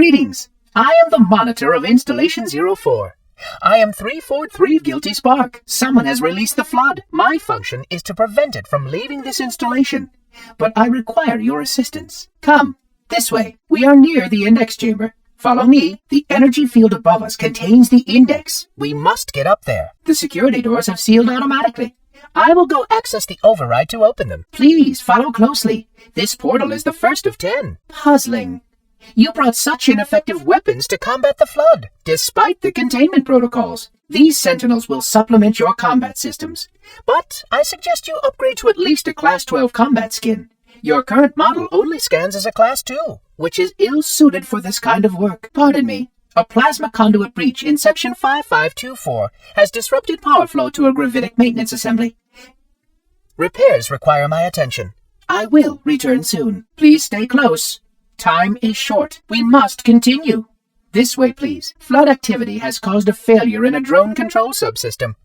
Greetings. I am the monitor of Installation 04. I am 343 Guilty Spark. Someone has released the flood. My function is to prevent it from leaving this installation, but I require your assistance. Come, this way. We are near the index chamber. Follow me. The energy field above us contains the index. We must get up there. The security doors have sealed automatically. I will go access the override to open them. Please follow closely. This portal is the first of 10. Puzzling. You brought such ineffective weapons to combat the flood, despite the containment protocols. These sentinels will supplement your combat systems, but I suggest you upgrade to at least a Class 12 combat skin. Your current model only scans as a Class 2, which is ill-suited for this kind of work. Pardon me. A plasma conduit breach in Section 5524 has disrupted power flow to a gravitic maintenance assembly. Repairs require my attention. I will return soon. Please stay close. Time is short. We must continue. This way, please. Flood activity has caused a failure in a drone control subsystem.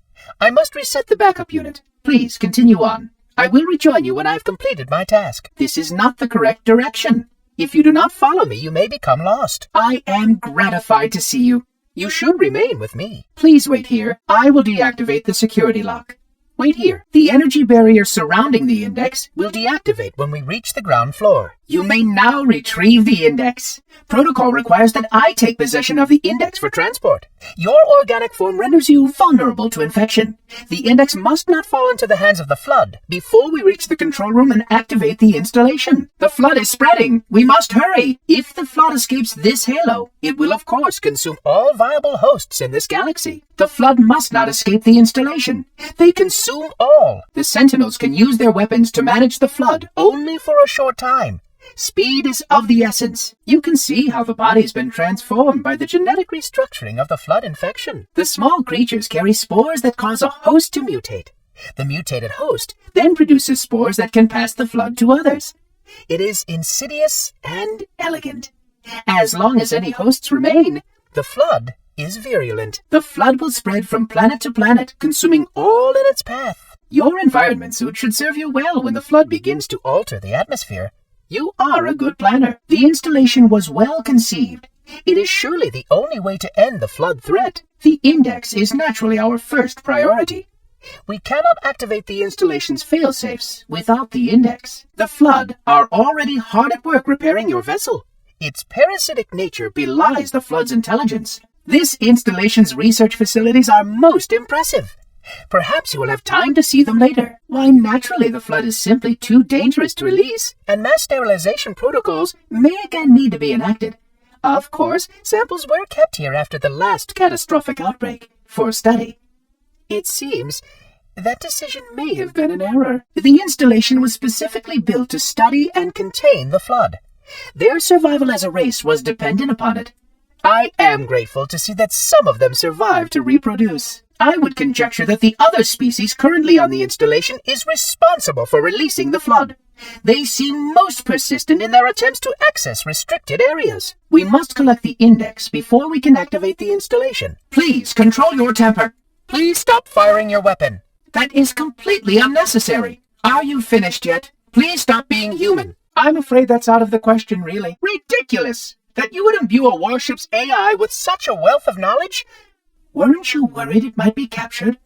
I must reset the backup unit. Please continue on. I will rejoin you when I have completed my task. This is not the correct direction. If you do not follow me, you may become lost. I am gratified to see you. You should remain with me. Please wait here. I will deactivate the security lock. Wait here. The energy barrier surrounding the index will deactivate when we reach the ground floor. You may now retrieve the index. Protocol requires that I take possession of the index for transport. Your organic form renders you vulnerable to infection. The index must not fall into the hands of the flood before we reach the control room and activate the installation. The flood is spreading. We must hurry. If the flood escapes this halo, it will of course consume all viable hosts in this galaxy. The flood must not escape the installation. They consume all. The sentinels can use their weapons to manage the flood only for a short time. Speed is of the essence. You can see how the body's been transformed by the genetic restructuring of the flood infection. The small creatures carry spores that cause a host to mutate. The mutated host then produces spores that can pass the flood to others. It is insidious and elegant. As long as any hosts remain, the flood is virulent. The flood will spread from planet to planet, consuming all in its path. Your environment suit should serve you well when the flood begins to alter the atmosphere. You are a good planner. The installation was well conceived. It is surely the only way to end the flood threat. The index is naturally our first priority. We cannot activate the installation's failsafes without the index. The flood are already hard at work repairing your vessel. Its parasitic nature belies the flood's intelligence. This installation's research facilities are most impressive. Perhaps you will have time to see them later. Why, naturally, the flood is simply too dangerous to release, and mass sterilization protocols may again need to be enacted. Of course, samples were kept here after the last catastrophic outbreak, for study. It seems that decision may have been an error. The installation was specifically built to study and contain the flood. Their survival as a race was dependent upon it. I am grateful to see that some of them survived to reproduce. I would conjecture that the other species currently on the installation is responsible for releasing the flood. They seem most persistent in their attempts to access restricted areas. We must collect the index before we can activate the installation. Please control your temper. Please stop firing your weapon. That is completely unnecessary. Are you finished yet? Please stop being human. I'm afraid that's out of the question, really. Ridiculous! That you would imbue a warship's AI with such a wealth of knowledge? Weren't you worried it might be captured?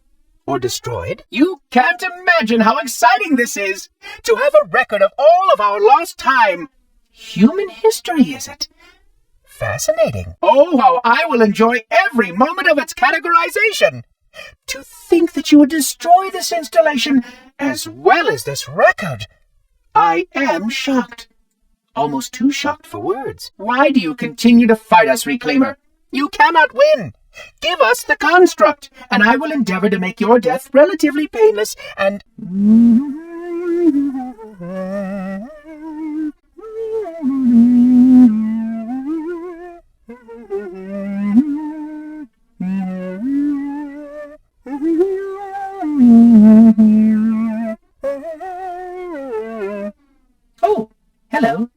Or destroyed? You can't imagine how exciting this is! To have a record of all of our lost time! Human history, is it? Fascinating. Oh, how I will enjoy every moment of its categorization! To think that you would destroy this installation as well as this record! I am shocked. Almost too shocked for words. Why do you continue to fight us, Reclaimer? You cannot win! Give us the construct, and I will endeavor to make your death relatively painless and... Oh, hello.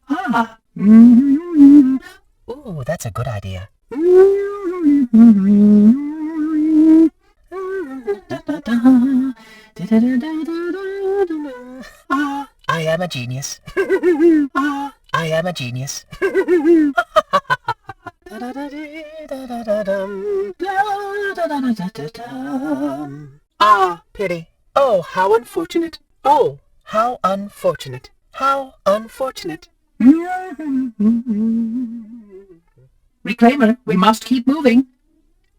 Ah. Ooh, that's a good idea. I am a genius. I am a genius. Ah, pity. Oh, how unfortunate. Oh, how unfortunate. How unfortunate. Reclaimer, we must keep moving.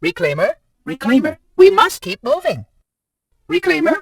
Reclaimer, reclaimer, we must keep moving. Reclaimer,